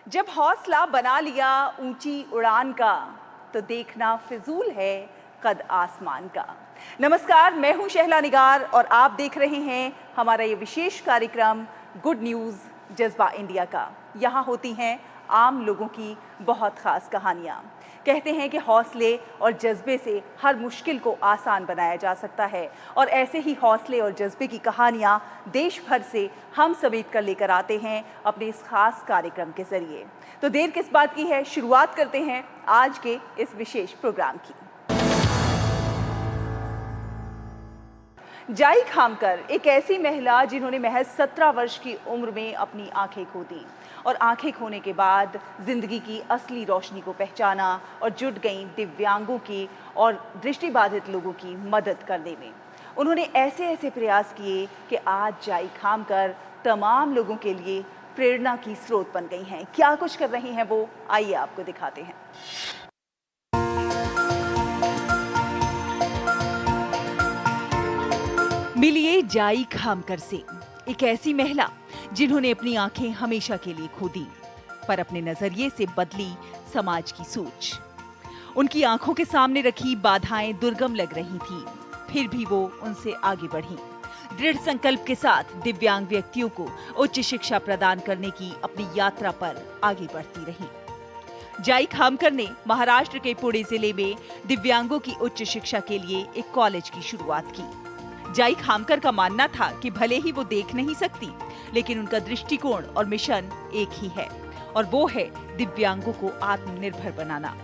जब हौसला बना लिया ऊंची उड़ान का, तो देखना फिजूल है कद आसमान का। नमस्कार, मैं हूं शहला निगार और आप देख रहे हैं हमारा ये विशेष कार्यक्रम गुड न्यूज़ जज्बा इंडिया का। यहाँ होती हैं आम लोगों की बहुत ख़ास कहानियाँ। कहते हैं कि हौसले और जज्बे से हर मुश्किल को आसान बनाया जा सकता है, और ऐसे ही हौसले और जज्बे की कहानियाँ देश भर से हम समेट कर लेकर आते हैं अपने इस खास कार्यक्रम के जरिए। तो देर किस बात की है, शुरुआत करते हैं आज के इस विशेष प्रोग्राम की। जाई खामकर एक ऐसी महिला जिन्होंने महज 17 वर्ष की उम्र में अपनी आंखें खो दी, और आंखें खोने के बाद जिंदगी की असली रोशनी को पहचाना और जुट गईं दिव्यांगों की और दृष्टिबाधित लोगों की मदद करने में। उन्होंने ऐसे ऐसे प्रयास किए कि आज जाई खामकर तमाम लोगों के लिए प्रेरणा की स्रोत बन गई हैं। क्या कुछ कर रही हैं वो, आइए आपको दिखाते हैं। मिलिए जाई खामकर से, एक ऐसी महिला जिन्होंने अपनी आंखें हमेशा के लिए खो दी, पर अपने नजरिए से बदली समाज की सोच। उनकी आंखों के सामने रखी बाधाएं दुर्गम लग रही थीं, फिर भी वो उनसे आगे बढ़ी, दृढ़ संकल्प के साथ दिव्यांग व्यक्तियों को उच्च शिक्षा प्रदान करने की अपनी यात्रा पर आगे बढ़ती रही। जाई खामकर ने महाराष्ट्र के पुणे जिले में दिव्यांगों की उच्च शिक्षा के लिए एक कॉलेज की शुरुआत की। जाई खामकर का मानना था कि भले ही वो देख नहीं सकती, लेकिन उनका दृष्टिकोण और मिशन एक ही है, और वो है दिव्यांगों को आत्मनिर्भर बनाना।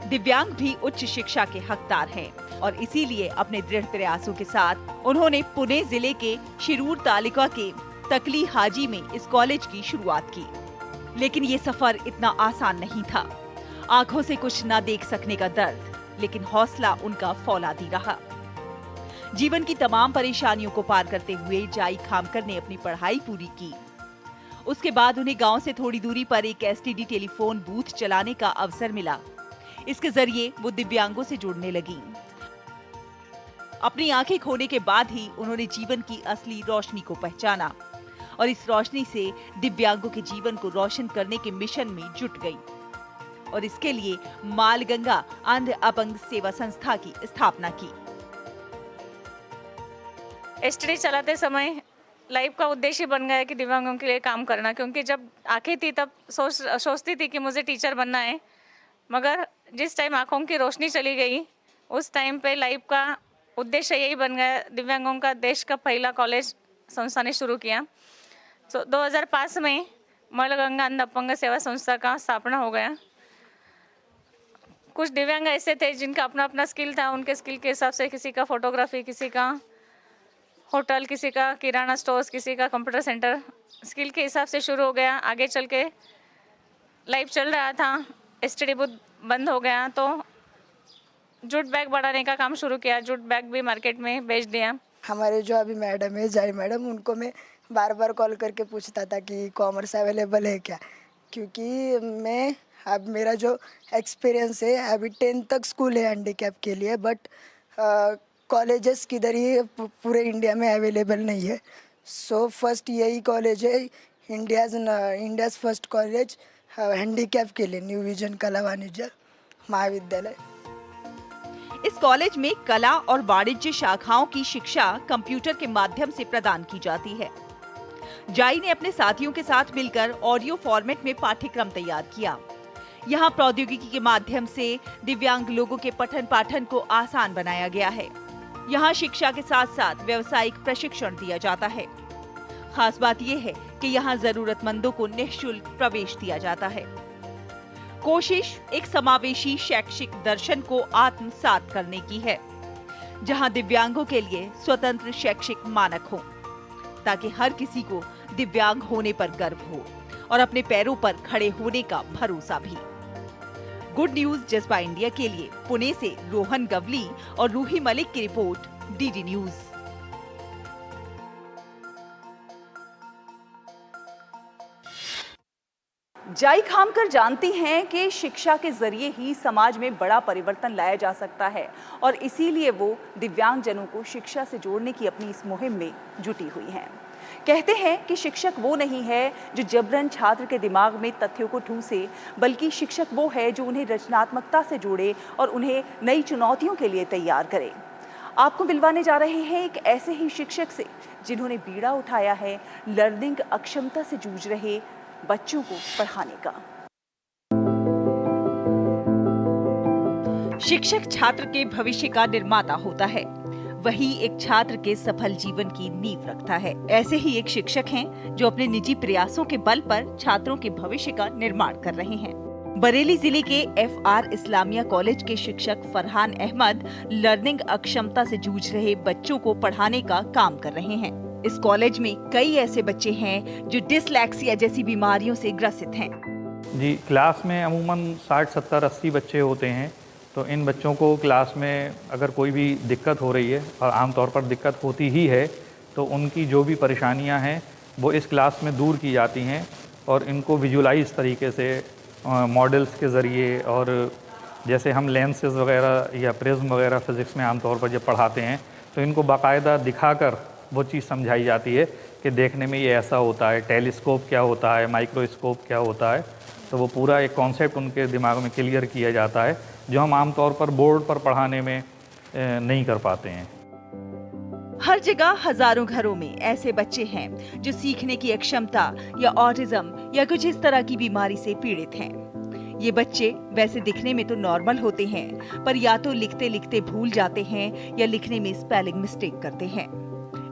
दिव्यांग भी उच्च शिक्षा के हकदार हैं, और इसीलिए अपने दृढ़ प्रयासों के साथ उन्होंने पुणे जिले के शिरूर तालुका के तकली हाजी में इस कॉलेज की शुरुआत की। लेकिन ये सफर इतना आसान नहीं था। आंखों से कुछ न देख सकने का दर्द, लेकिन हौसला उनका फौलादी रहा। जीवन की तमाम परेशानियों को पार करते हुए जाई खामकर ने अपनी पढ़ाई पूरी की। उसके बाद उन्हें गांव से थोड़ी दूरी पर एक एसटीडी टेलीफोन बूथ चलाने का अवसर मिला। इसके जरिए वो दिव्यांगों से जुड़ने लगी। अपनी आंखें खोने के बाद ही उन्होंने जीवन की असली रोशनी को पहचाना, और इस रोशनी से दिव्यांगों के जीवन को रोशन करने के मिशन में जुट गई, और इसके लिए मालगंगा अंध अपंग सेवा संस्था की स्थापना की। एसटीडी चलाते समय लाइफ का उद्देश्य बन गया कि दिव्यांगों के लिए काम करना, क्योंकि जब आंखें थी तब सोचती थी कि मुझे टीचर बनना है, मगर जिस टाइम आंखों की रोशनी चली गई उस टाइम पे लाइफ का उद्देश्य यही बन गया। दिव्यांगों का देश का पहला कॉलेज संस्था ने शुरू किया। तो 2005 में मालगंगा अंध अपंग सेवा संस्था का स्थापना हो गया। कुछ दिव्यांग ऐसे थे जिनका अपना अपना स्किल था। उनके स्किल के हिसाब से किसी का फोटोग्राफी, किसी का होटल, किसी का किराना स्टोर्स, किसी का कंप्यूटर सेंटर, स्किल के हिसाब से शुरू हो गया। आगे चल के लाइफ चल रहा था, एसटीडी बूथ बंद हो गया, तो जूट बैग बढ़ाने का काम शुरू किया। जूट बैग भी मार्केट में बेच दिया। हमारे जो अभी मैडम है जाई मैडम, उनको मैं बार बार कॉल करके पूछता था कि कॉमर्स अवेलेबल है क्या, क्योंकि मैं अब मेरा जो एक्सपीरियंस है, अभी 10th तक स्कूल है हैंडीकैप के लिए, बट कॉलेजेस किधर ही पूरे इंडिया में अवेलेबल नहीं है। सो फर्स्ट यही कॉलेज है, इंडियाज़ फर्स्ट कॉलेज हैंडीकैप के लिए, न्यू विजन कला वाणिज्य महाविद्यालय। इस कॉलेज में कला और वाणिज्य शाखाओं की शिक्षा कंप्यूटर के माध्यम से प्रदान की जाती है। जाई ने अपने साथियों के साथ मिलकर ऑडियो फॉर्मेट में पाठ्यक्रम तैयार किया। यहाँ प्रौद्योगिकी के माध्यम से दिव्यांग लोगों के पठन पाठन को आसान बनाया गया है। यहाँ शिक्षा के साथ साथ व्यावसायिक प्रशिक्षण दिया जाता है। खास बात यह है कि यहाँ जरूरतमंदों को निःशुल्क प्रवेश दिया जाता है। कोशिश एक समावेशी शैक्षिक दर्शन को आत्मसात करने की है, जहाँ दिव्यांगों के लिए स्वतंत्र शैक्षिक मानक हो, ताकि हर किसी को दिव्यांग होने पर गर्व हो और अपने पैरों पर खड़े होने का भरोसा भी। गुड न्यूज जज्बा इंडिया के लिए पुणे से रोहन गवली और रूही मलिक की रिपोर्ट, डीडी न्यूज। जाई खामकर जानती हैं कि शिक्षा के जरिए ही समाज में बड़ा परिवर्तन लाया जा सकता है, और इसीलिए वो दिव्यांगजनों को शिक्षा से जोड़ने की अपनी इस मुहिम में जुटी हुई हैं। कहते हैं कि शिक्षक वो नहीं है जो जबरन छात्र के दिमाग में तथ्यों को ठूसे, बल्कि शिक्षक वो है जो उन्हें रचनात्मकता से जोड़े और उन्हें नई चुनौतियों के लिए तैयार करे। आपको मिलवाने जा रहे हैं एक ऐसे ही शिक्षक से जिन्होंने बीड़ा उठाया है लर्निंग अक्षमता से जूझ रहे बच्चों को पढ़ाने का। शिक्षक छात्र के भविष्य का निर्माता होता है, वही एक छात्र के सफल जीवन की नींव रखता है। ऐसे ही एक शिक्षक हैं जो अपने निजी प्रयासों के बल पर छात्रों के भविष्य का निर्माण कर रहे हैं। बरेली जिले के FR इस्लामिया कॉलेज के शिक्षक फरहान अहमद लर्निंग अक्षमता से जूझ रहे बच्चों को पढ़ाने का काम कर रहे हैं। इस कॉलेज में कई ऐसे बच्चे हैं जो डिसलेक्सिया जैसी बीमारियों से ग्रसित हैं। जी, क्लास में अमूमन 60, 70, 80 बच्चे होते हैं। तो इन बच्चों को क्लास में अगर कोई भी दिक्कत हो रही है, और आमतौर पर दिक्कत होती ही है, तो उनकी जो भी परेशानियां हैं वो इस क्लास में दूर की जाती हैं और इनको विजुलाइज तरीके से मॉडल्स के ज़रिए, और जैसे हम लेंसेज वगैरह या प्रिज्म वगैरह फ़िज़िक्स में आमतौर पर जब पढ़ाते हैं तो इनको बाकायदा दिखाकर वो चीज़ समझाई जाती है कि देखने में ये ऐसा होता है, टेलीस्कोप क्या होता है, माइक्रोस्कोप क्या होता है। तो वो पूरा एक कॉन्सेप्ट उनके दिमाग में क्लियर किया जाता है, जो हम आमतौर पर बोर्ड पर पढ़ाने में नहीं कर पाते हैं। हर जगह हजारों घरों में ऐसे बच्चे हैं जो सीखने की अक्षमता या ऑटिज्म या कुछ इस तरह की बीमारी से पीड़ित हैं। ये बच्चे वैसे दिखने में तो नॉर्मल होते हैं, पर या तो लिखते लिखते भूल जाते हैं या लिखने में स्पेलिंग मिस्टेक करते हैं।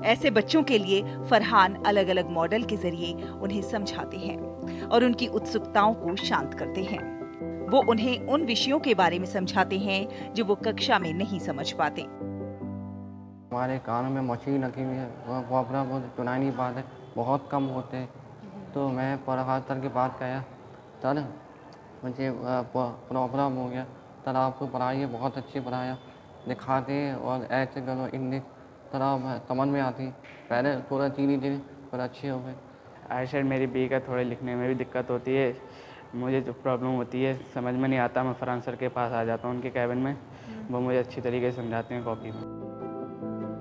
ऐसे बच्चों के लिए फरहान अलग अलग मॉडल के जरिए उन्हें समझाते हैं और उनकी उत्सुकताओं को शांत करते हैं। वो उन्हें उन विषयों के बारे में समझाते हैं जो वो कक्षा में नहीं समझ पाते। हमारे कानों में मशीन रखी हुई है, वो अपना सुनाई नहीं पाते, बहुत कम होते हैं। तो मैं पढ़ा सर के पास गया, सर मुझे प्रॉब्लम हो गया, सर आप तो पढ़ाइए, बहुत अच्छी पढ़ाया, दिखाते और ऐसे करो इंग्लिश तरह समझ में आती। पहले थोड़ा धीरे पर अच्छी हो गई। आयशर मेरी बी का थोड़े लिखने में भी दिक्कत होती है। मुझे जो प्रॉब्लम होती है समझ में नहीं आता, मैं फरहान सर के पास आ जाता हूँ उनके कैबिन में, वो मुझे अच्छी तरीके से समझाते हैं कॉपी में।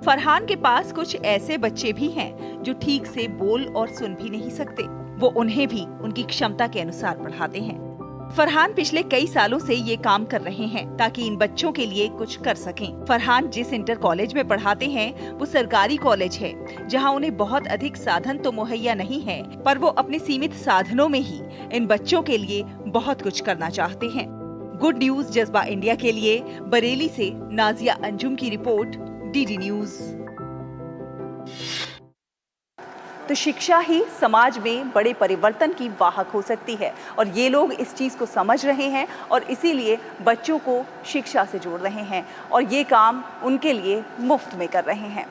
फरहान के पास कुछ ऐसे बच्चे भी हैं जो ठीक से बोल और सुन भी नहीं सकते। वो उन्हें भी उनकी क्षमता के अनुसार पढ़ाते हैं। फरहान पिछले कई सालों से ये काम कर रहे हैं ताकि इन बच्चों के लिए कुछ कर सकें। फरहान जिस इंटर कॉलेज में पढ़ाते हैं वो सरकारी कॉलेज है, जहां उन्हें बहुत अधिक साधन तो मुहैया नहीं है, पर वो अपने सीमित साधनों में ही इन बच्चों के लिए बहुत कुछ करना चाहते हैं। गुड न्यूज जज्बा इंडिया के लिए बरेली से नाजिया अंजुम की रिपोर्ट, DD न्यूज। तो शिक्षा ही समाज में बड़े परिवर्तन की वाहक हो सकती है और ये लोग इस चीज़ को समझ रहे हैं और इसीलिए बच्चों को शिक्षा से जोड़ रहे हैं और ये काम उनके लिए मुफ्त में कर रहे हैं।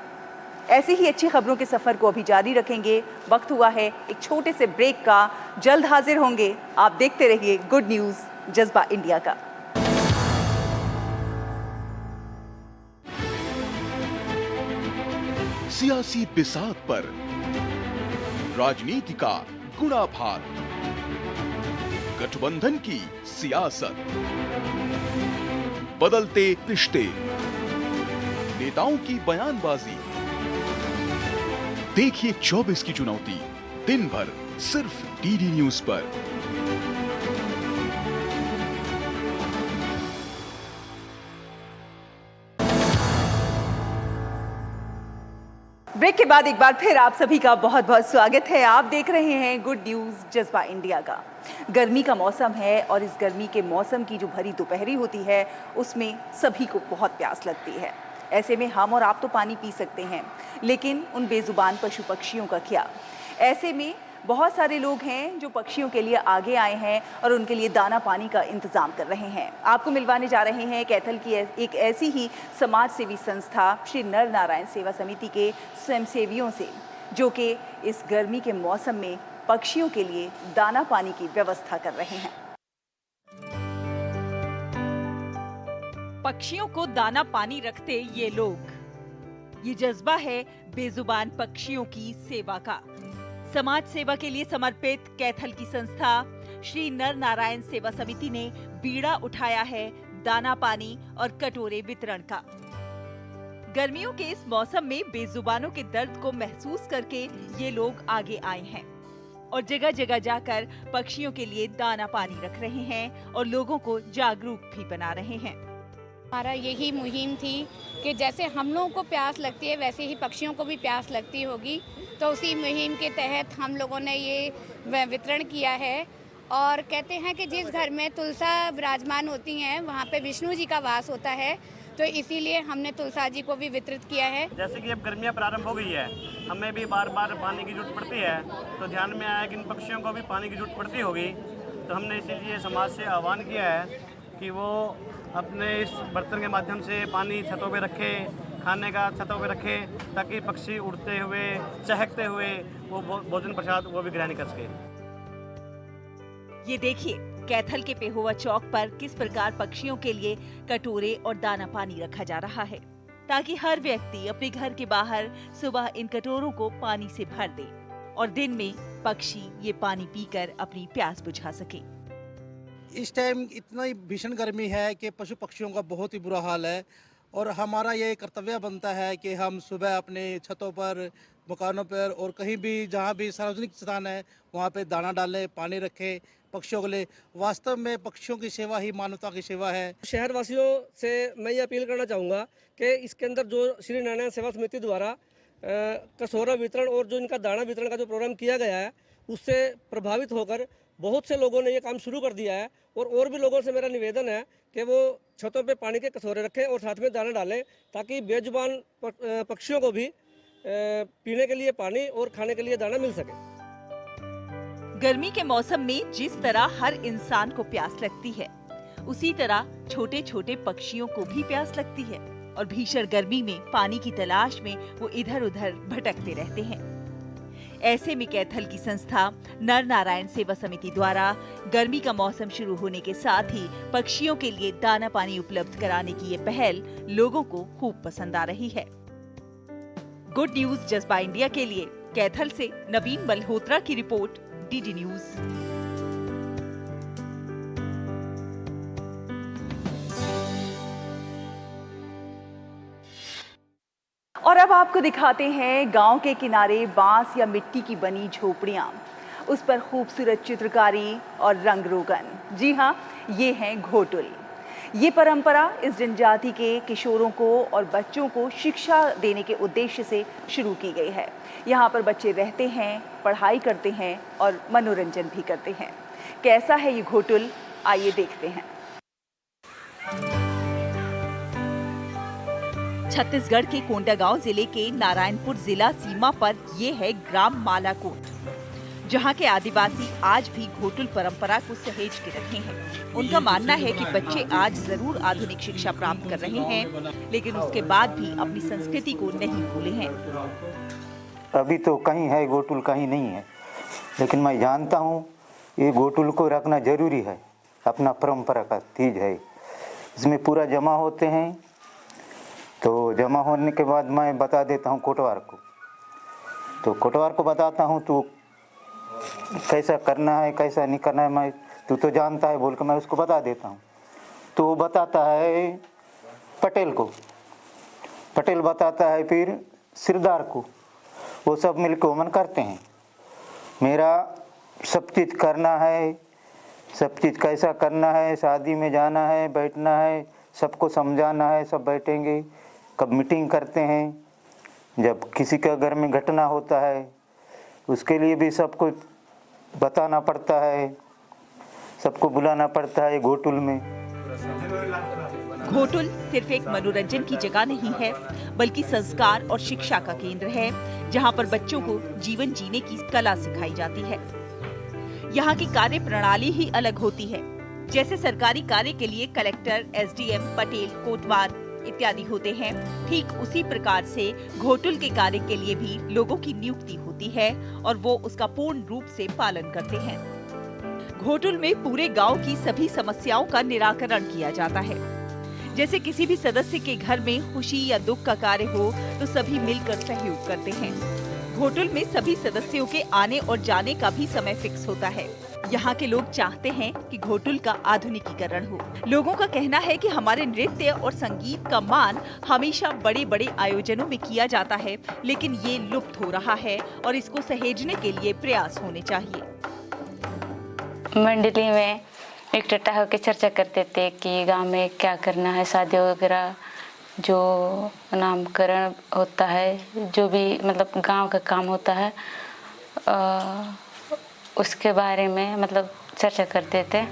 ऐसी ही अच्छी खबरों के सफ़र को अभी जारी रखेंगे। वक्त हुआ है एक छोटे से ब्रेक का, जल्द हाजिर होंगे। आप देखते रहिए गुड न्यूज़ जज्बा इंडिया का। सियासी बिसात पर राजनीति का गुणाभार, गठबंधन की सियासत, बदलते रिश्ते, नेताओं की बयानबाजी। देखिए 24 की चुनौती दिन भर सिर्फ DD न्यूज पर। ब्रेक के बाद एक बार फिर आप सभी का बहुत बहुत स्वागत है। आप देख रहे हैं गुड न्यूज़ जज्बा इंडिया का। गर्मी का मौसम है और इस गर्मी के मौसम की जो भरी दोपहरी होती है उसमें सभी को बहुत प्यास लगती है। ऐसे में हम और आप तो पानी पी सकते हैं, लेकिन उन बेजुबान पशु पक्षियों का क्या? ऐसे में बहुत सारे लोग हैं जो पक्षियों के लिए आगे आए हैं और उनके लिए दाना पानी का इंतज़ाम कर रहे हैं। आपको मिलवाने जा रहे हैं कैथल की एक ऐसी ही समाज सेवी संस्था श्री नर नारायण सेवा समिति के स्वयंसेवियों से, जो कि इस गर्मी के मौसम में पक्षियों के लिए दाना पानी की व्यवस्था कर रहे हैं। पक्षियों को दाना पानी रखते ये लोग, ये जज्बा है बेजुबान पक्षियों की सेवा का। समाज सेवा के लिए समर्पित कैथल की संस्था श्री नर नारायण सेवा समिति ने बीड़ा उठाया है दाना पानी और कटोरे वितरण का। गर्मियों के इस मौसम में बेजुबानों के दर्द को महसूस करके ये लोग आगे आए हैं और जगह जगह जाकर पक्षियों के लिए दाना पानी रख रहे हैं और लोगों को जागरूक भी बना रहे हैं। हमारा यही मुहिम थी कि जैसे हम लोगों को प्यास लगती है वैसे ही पक्षियों को भी प्यास लगती होगी, तो उसी मुहिम के तहत हम लोगों ने ये वितरण किया है। और कहते हैं कि जिस घर में तुलसा विराजमान होती हैं वहाँ पे विष्णु जी का वास होता है, तो इसीलिए हमने तुलसा जी को भी वितरित किया है। जैसे कि अब गर्मियाँ प्रारंभ हो गई है, हमें भी बार बार पानी की जरूरत पड़ती है, तो ध्यान में आया कि इन पक्षियों को भी पानी की जरूरत पड़ती होगी, तो हमने इसीलिए समाज से आह्वान किया है कि वो अपने इस बर्तन के माध्यम से पानी छतों पे रखे, खाने का छतों पे रखे, ताकि पक्षी उड़ते हुए चहकते हुए वो भोजन प्रसाद वो भी ग्रहण कर सके। ये देखिए कैथल के पेहोवा चौक पर किस प्रकार पक्षियों के लिए कटोरे और दाना पानी रखा जा रहा है, ताकि हर व्यक्ति अपने घर के बाहर सुबह इन कटोरों को पानी से भर दे और दिन में पक्षी ये पानी पीकर अपनी प्यास बुझा सके। इस टाइम इतना भीषण गर्मी है कि पशु पक्षियों का बहुत ही बुरा हाल है और हमारा ये कर्तव्य बनता है कि हम सुबह अपने छतों पर, मकानों पर और कहीं भी जहाँ भी सार्वजनिक स्थान है वहाँ पे दाना डालें, पानी रखें पक्षियों के लिए। वास्तव में पक्षियों की सेवा ही मानवता की सेवा है। शहर वासियों से मैं ये अपील करना चाहूँगा कि इसके अंदर जो श्री नारायण सेवा समिति द्वारा कसौरा वितरण और जो इनका दाना वितरण का जो प्रोग्राम किया गया है, उससे प्रभावित होकर बहुत से लोगों ने ये काम शुरू कर दिया है। और भी लोगों से मेरा निवेदन है कि वो छतों पे पानी के कसौरे रखें और साथ में दाना डालें, ताकि बेजुबान पक्षियों को भी पीने के लिए पानी और खाने के लिए दाना मिल सके। गर्मी के मौसम में जिस तरह हर इंसान को प्यास लगती है, उसी तरह छोटे छोटे पक्षियों को भी प्यास लगती है और भीषण गर्मी में पानी की तलाश में वो इधर उधर भटकते रहते हैं। ऐसे में कैथल की संस्था नर नारायण सेवा समिति द्वारा गर्मी का मौसम शुरू होने के साथ ही पक्षियों के लिए दाना पानी उपलब्ध कराने की ये पहल लोगों को खूब पसंद आ रही है। गुड न्यूज जज्बा इंडिया के लिए कैथल से नवीन मल्होत्रा की रिपोर्ट, डीडी न्यूज। और अब आपको दिखाते हैं गांव के किनारे बांस या मिट्टी की बनी झोपड़ियां, उस पर खूबसूरत चित्रकारी और रंग रोगन। जी हाँ, ये हैं घोटुल। ये परंपरा इस जनजाति के किशोरों को और बच्चों को शिक्षा देने के उद्देश्य से शुरू की गई है। यहाँ पर बच्चे रहते हैं, पढ़ाई करते हैं और मनोरंजन भी करते हैं। कैसा है ये घोटुल, आइए देखते हैं। छत्तीसगढ़ के कोंडागांव जिले के नारायणपुर जिला सीमा पर ये है ग्राम मालाकोट, जहाँ के आदिवासी आज भी घोटुल परंपरा को सहेज के रखे हैं। उनका मानना है कि बच्चे आज जरूर आधुनिक शिक्षा प्राप्त कर रहे हैं, लेकिन उसके बाद भी अपनी संस्कृति को नहीं भूले हैं। अभी तो कहीं है घोटुल, कहीं नहीं है, लेकिन मैं जानता हूँ ये घोटुल को रखना जरूरी है। अपना परंपरा का चीज है, इसमें पूरा जमा होते हैं। तो जमा होने के बाद मैं बता देता हूँ कोटवार को, तो कोटवार को बताता हूँ तो कैसा करना है कैसा नहीं करना है, मैं तू तो जानता है बोल के मैं उसको बता देता हूँ। तो वो बताता है पटेल को, पटेल बताता है फिर सिरदार को, वो सब मिलकर ओमन करते हैं। मेरा सब चीज़ करना है, सब चीज़ कैसा करना है, शादी में जाना है, बैठना है, सबको समझाना है, सब बैठेंगे। कब मीटिंग करते हैं, जब किसी का घर में घटना होता है उसके लिए भी सबको बताना पड़ता है, सबको बुलाना पड़ता है घोटुल में। घोटुल सिर्फ एक मनोरंजन की जगह नहीं है, बल्कि संस्कार और शिक्षा का केंद्र है, जहां पर बच्चों को जीवन जीने की कला सिखाई जाती है। यहाँ की कार्य प्रणाली ही अलग होती है। जैसे सरकारी कार्य के लिए कलेक्टर, एसडीएम, पटेल, कोटवार इत्यादि होते हैं, ठीक उसी प्रकार से घोटुल के कार्य के लिए भी लोगों की नियुक्ति होती है और वो उसका पूर्ण रूप से पालन करते हैं। घोटुल में पूरे गांव की सभी समस्याओं का निराकरण किया जाता है। जैसे किसी भी सदस्य के घर में खुशी या दुख का कार्य हो तो सभी मिलकर सहयोग करते हैं। घोटुल में सभी सदस्यों के आने और जाने का भी समय फिक्स होता है। यहाँ के लोग चाहते हैं कि घोटुल का आधुनिकीकरण हो। लोगों का कहना है कि हमारे नृत्य और संगीत का मान हमेशा बड़े बड़े आयोजनों में किया जाता है, लेकिन ये लुप्त हो रहा है और इसको सहेजने के लिए प्रयास होने चाहिए। मंडली में इकट्ठा होकर चर्चा करते थे कि गांव में क्या करना है, शादी वगैरह, जो नामकरण होता है, जो भी मतलब गांव का काम होता है, उसके बारे में मतलब चर्चा करते थे।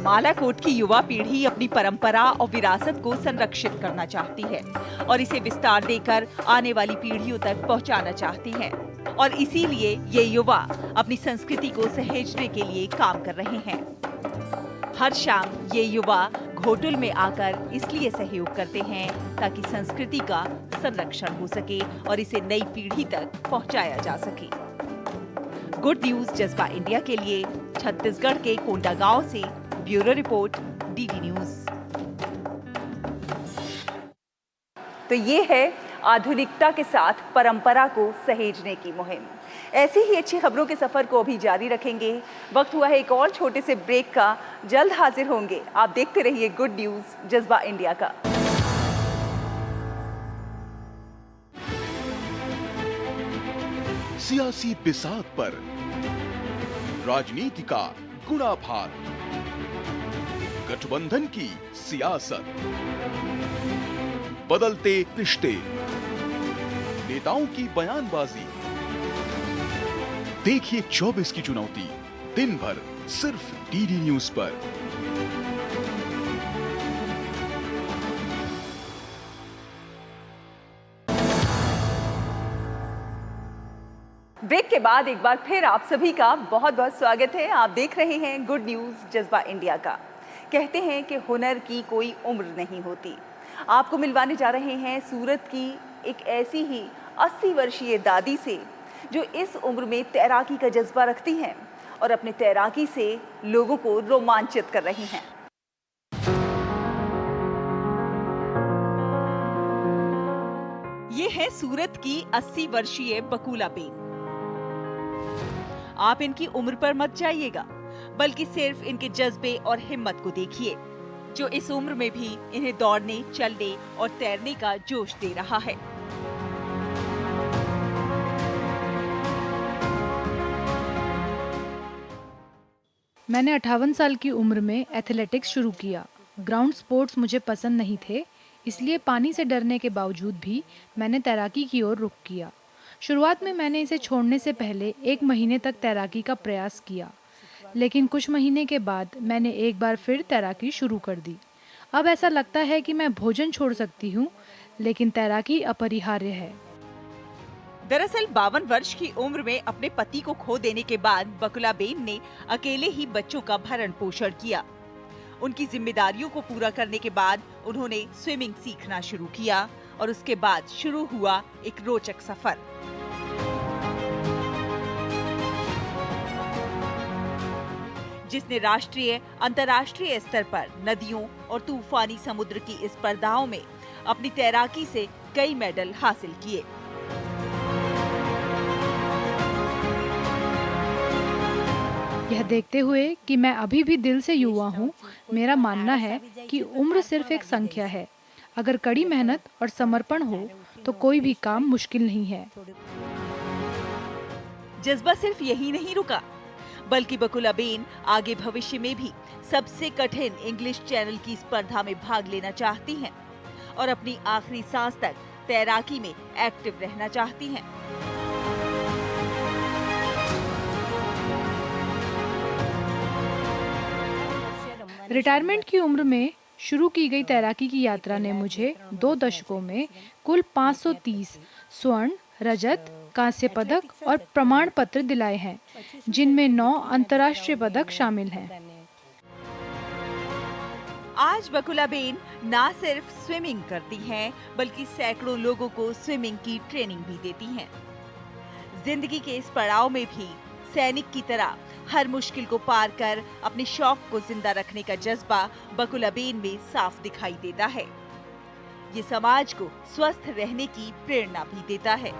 मालाकोट की युवा पीढ़ी अपनी परंपरा और विरासत को संरक्षित करना चाहती है और इसे विस्तार देकर आने वाली पीढ़ियों तक पहुंचाना चाहती है, और इसीलिए ये युवा अपनी संस्कृति को सहेजने के लिए काम कर रहे हैं। हर शाम ये युवा घोटुल में आकर इसलिए सहयोग करते हैं ताकि संस्कृति का संरक्षण हो सके और इसे नई पीढ़ी तक पहुंचाया जा सके। गुड न्यूज जज्बा इंडिया के लिए छत्तीसगढ़ के कोंडागांव से ब्यूरो रिपोर्ट, डीडी न्यूज। तो ये है आधुनिकता के साथ परंपरा को सहेजने की मुहिम। ऐसी ही अच्छी खबरों के सफर को अभी जारी रखेंगे। वक्त हुआ है एक और छोटे से ब्रेक का, जल्द हाजिर होंगे। आप देखते रहिए गुड न्यूज जज्बा इंडिया का। सियासी बिसात पर राजनीति का गुणाभार, गठबंधन की सियासत, बदलते रिश्ते, नेताओं की बयानबाजी। देखिए 24 की चुनौती दिन भर सिर्फ डीडी न्यूज पर। ब्रेक के बाद एक बार फिर आप सभी का बहुत बहुत स्वागत है। आप देख रहे हैं गुड न्यूज जज्बा इंडिया का। कहते हैं कि हुनर की कोई उम्र नहीं होती। आपको मिलवाने जा रहे हैं सूरत की एक ऐसी ही 80 वर्षीय दादी से जो इस उम्र में तैराकी का जज्बा रखती हैं और अपने तैराकी से लोगों को रोमांचित कर रही हैं। ये है सूरत की 80 वर्षीय बकुला बेन। आप इनकी उम्र पर मत जाइएगा, बल्कि सिर्फ इनके जज्बे और हिम्मत को देखिए, जो इस उम्र में भी इन्हें दौड़ने, चलने और तैरने का जोश दे रहा है। मैंने 58 साल की उम्र में एथलेटिक्स शुरू किया। ग्राउंड स्पोर्ट्स मुझे पसंद नहीं थे, इसलिए पानी से डरने के बावजूद भी मैंने तैराकी की ओर रुख किया। शुरुआत में मैंने इसे छोड़ने से पहले 1 महीने तक तैराकी का प्रयास किया, लेकिन कुछ महीने के बाद मैंने एक बार फिर तैराकी शुरू कर दी। अब ऐसा लगता है कि मैं भोजन छोड़ सकती हूँ, लेकिन तैराकी अपरिहार्य है। दरअसल 52 वर्ष की उम्र में अपने पति को खो देने के बाद बकुला बेन ने अकेले ही बच्चों का भरण पोषण किया। उनकी जिम्मेदारियों को पूरा करने के बाद उन्होंने स्विमिंग सीखना शुरू किया और उसके बाद शुरू हुआ एक रोचक सफर। जिसने राष्ट्रीय, अंतर्राष्ट्रीय स्तर पर नदियों और तूफानी समुद्र की इस स्पर्धाओं में अपनी तैराकी से कई मेडल हासिल किए। यह देखते हुए कि मैं अभी भी दिल से युवा हूँ, मेरा मानना है कि उम्र सिर्फ एक संख्या है। अगर कड़ी मेहनत और समर्पण हो तो कोई भी काम मुश्किल नहीं है। जज्बा सिर्फ यही नहीं रुका, बल्कि बकुला बेन आगे भविष्य में भी सबसे कठिन इंग्लिश चैनल की स्पर्धा में भाग लेना चाहती हैं और अपनी आखिरी सांस तक तैराकी में एक्टिव रहना चाहती हैं। रिटायरमेंट की उम्र में शुरू की गई तैराकी की यात्रा ने मुझे 2 दशकों में कुल 530 स्वर्ण, रजत, कांस्य पदक और प्रमाण पत्र दिलाए हैं, जिनमें 9 अंतर्राष्ट्रीय पदक शामिल हैं। आज बकुला बेन ना सिर्फ स्विमिंग करती हैं, बल्कि सैकड़ों लोगों को स्विमिंग की ट्रेनिंग भी देती हैं। जिंदगी के इस पड़ाव में भी सैनिक की तरह हर मुश्किल को पार कर अपने शौक को जिंदा रखने का जज्बा बकुला बेन में साफ दिखाई देता है। ये समाज को स्वस्थ रहने की प्रेरणा भी देता है।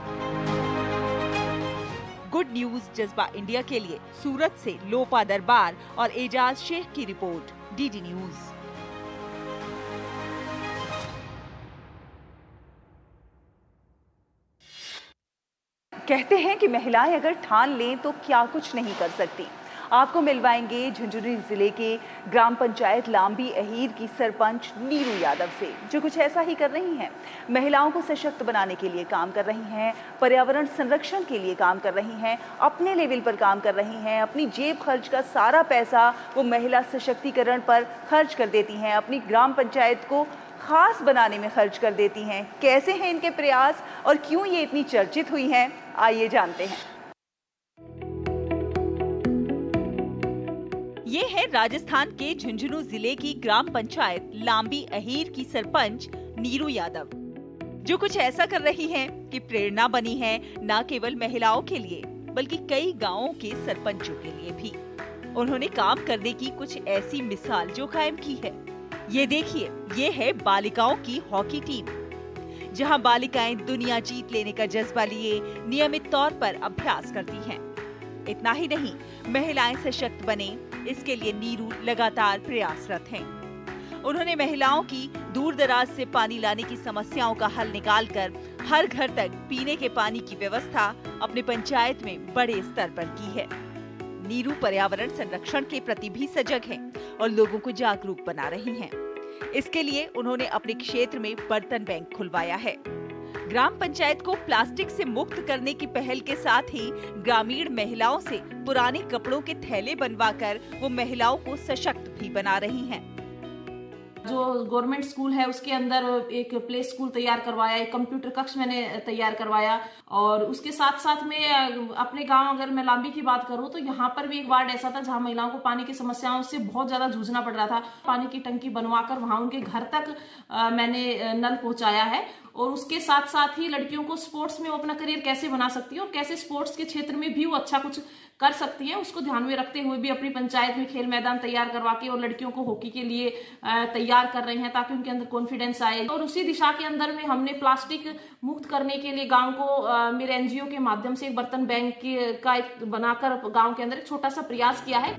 गुड न्यूज जज्बा इंडिया के लिए सूरत से लोपा दरबार और एजाज शेख की रिपोर्ट, डीडी न्यूज। कहते हैं कि महिलाएं अगर ठान लें तो क्या कुछ नहीं कर सकती। आपको मिलवाएंगे झुंझुनू जिले के ग्राम पंचायत लांबी अहीर की सरपंच नीरू यादव से, जो कुछ ऐसा ही कर रही हैं। महिलाओं को सशक्त बनाने के लिए काम कर रही हैं, पर्यावरण संरक्षण के लिए काम कर रही हैं, अपने लेवल पर काम कर रही हैं। अपनी जेब खर्च का सारा पैसा वो महिला सशक्तिकरण पर खर्च कर देती हैं, अपनी ग्राम पंचायत को खास बनाने में खर्च कर देती हैं। कैसे हैं इनके प्रयास और क्यों ये इतनी चर्चित हुई हैं, आइए जानते हैं। ये है राजस्थान के झुंझुनू जिले की ग्राम पंचायत लांबी अहीर की सरपंच नीरू यादव, जो कुछ ऐसा कर रही हैं कि प्रेरणा बनी है न केवल महिलाओं के लिए बल्कि कई गांवों के सरपंचों के लिए भी। उन्होंने काम करने की कुछ ऐसी मिसाल जो कायम की है। ये देखिए, ये है बालिकाओं की हॉकी टीम, जहां बालिकाएं दुनिया जीत लेने का जज्बा लिए नियमित तौर पर अभ्यास करती हैं। इतना ही नहीं, महिलाएं सशक्त बने इसके लिए नीरू लगातार प्रयासरत हैं। उन्होंने महिलाओं की दूर दराज से पानी लाने की समस्याओं का हल निकालकर हर घर तक पीने के पानी की व्यवस्था अपने पंचायत में बड़े स्तर पर की है। नीरू पर्यावरण संरक्षण के प्रति भी सजग हैं और लोगों को जागरूक बना रही हैं। इसके लिए उन्होंने अपने क्षेत्र में बर्तन बैंक खुलवाया है। ग्राम पंचायत को प्लास्टिक से मुक्त करने की पहल के साथ ही ग्रामीण महिलाओं से पुराने कपड़ों के थैले बनवाकर वो महिलाओं को सशक्त भी बना रही हैं। जो गवर्नमेंट स्कूल है उसके अंदर एक प्ले स्कूल तैयार करवाया, एक कंप्यूटर कक्ष मैंने तैयार करवाया और उसके साथ साथ में अपने गांव, अगर मैं लांबी की बात करूं तो यहाँ पर भी एक वार्ड ऐसा था जहां महिलाओं को पानी की समस्याओं से बहुत ज्यादा जूझना पड़ रहा था। पानी की टंकी बनवाकर वहां उनके घर तक मैंने नल पहुंचाया है और उसके साथ साथ ही लड़कियों को स्पोर्ट्स में वो अपना करियर कैसे बना सकती है और कैसे स्पोर्ट्स के क्षेत्र में भी वो अच्छा कुछ कर सकती है, उसको ध्यान में रखते हुए भी अपनी पंचायत में खेल मैदान तैयार करवा के और लड़कियों को हॉकी के लिए तैयार कर रहे हैं ताकि उनके अंदर कॉन्फिडेंस आए। और उसी दिशा के अंदर में हमने प्लास्टिक मुक्त करने के लिए गांव को मेरे एनजीओ के माध्यम से एक बर्तन बैंक का एक बनाकर गांव के अंदर एक छोटा सा प्रयास किया है।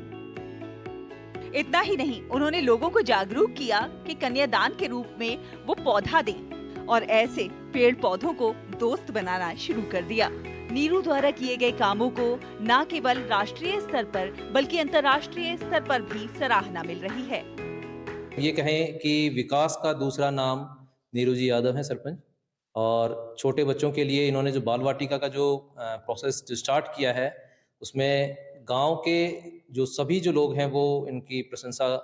इतना ही नहीं, उन्होंने लोगों को जागरूक किया कि कन्यादान के रूप में वो पौधा दें और ऐसे पेड़ पौधों को दोस्त बनाना शुरू कर दिया। नीरू द्वारा किए गए कामों को न केवल राष्ट्रीय स्तर पर बल्कि अंतर्राष्ट्रीय स्तर पर भी सराहना मिल रही है। ये कहें कि विकास का दूसरा नाम नीरू जी यादव है सरपंच, और छोटे बच्चों के लिए इन्होंने जो बाल वाटिका का जो प्रोसेस स्टार्ट किया है उसमें गांव के जो सभी जो लोग हैं वो इनकी प्रशंसा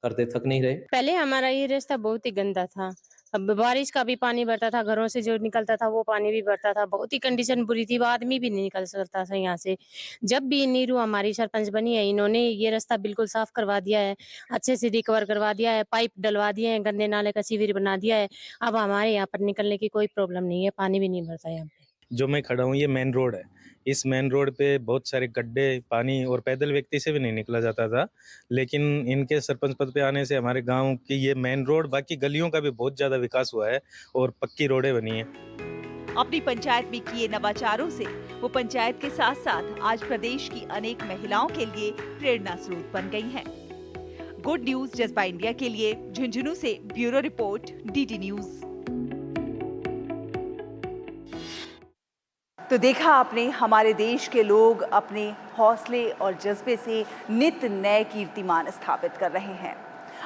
करते थक नहीं रहे। पहले हमारा ये रास्ता बहुत ही गंदा था, अब बारिश का भी पानी भरता था, घरों से जो निकलता था वो पानी भी भरता था, बहुत ही कंडीशन बुरी थी, वो आदमी भी नहीं निकल सकता था यहाँ से। जब भी नीरू हमारी सरपंच बनी है, इन्होंने ये रास्ता बिल्कुल साफ करवा दिया है, अच्छे से रिकवर करवा दिया है, पाइप डलवा दिए हैं, गंदे नाले का सीवर बना दिया है। अब हमारे यहाँ पर निकलने की कोई प्रॉब्लम नहीं है, पानी भी नहीं भरता यहाँ पे। जो मैं खड़ा हूँ ये मेन रोड है, इस मेन रोड पे बहुत सारे गड्ढे, पानी और पैदल व्यक्ति से भी नहीं निकला जाता था, लेकिन इनके सरपंच पद पे आने से हमारे गांव की ये मेन रोड, बाकी गलियों का भी बहुत ज्यादा विकास हुआ है और पक्की रोडें बनी है। अपनी पंचायत में किए नवाचारों से वो पंचायत के साथ साथ आज प्रदेश की अनेक महिलाओं के लिए प्रेरणा स्रोत बन गई हैं। गुड न्यूज जज्बा इंडिया के लिए झुंझुनू से ब्यूरो रिपोर्ट, डीडी न्यूज। तो देखा आपने, हमारे देश के लोग अपने हौसले और जज्बे से नित नए कीर्तिमान स्थापित कर रहे हैं।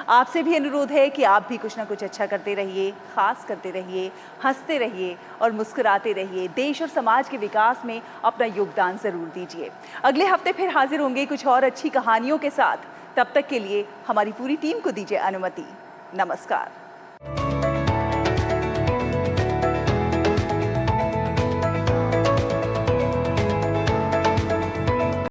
आपसे भी अनुरोध है कि आप भी कुछ ना कुछ अच्छा करते रहिए, खास करते रहिए, हंसते रहिए और मुस्कुराते रहिए। देश और समाज के विकास में अपना योगदान जरूर दीजिए। अगले हफ्ते फिर हाजिर होंगे कुछ और अच्छी कहानियों के साथ। तब तक के लिए हमारी पूरी टीम को दीजिए अनुमति। नमस्कार।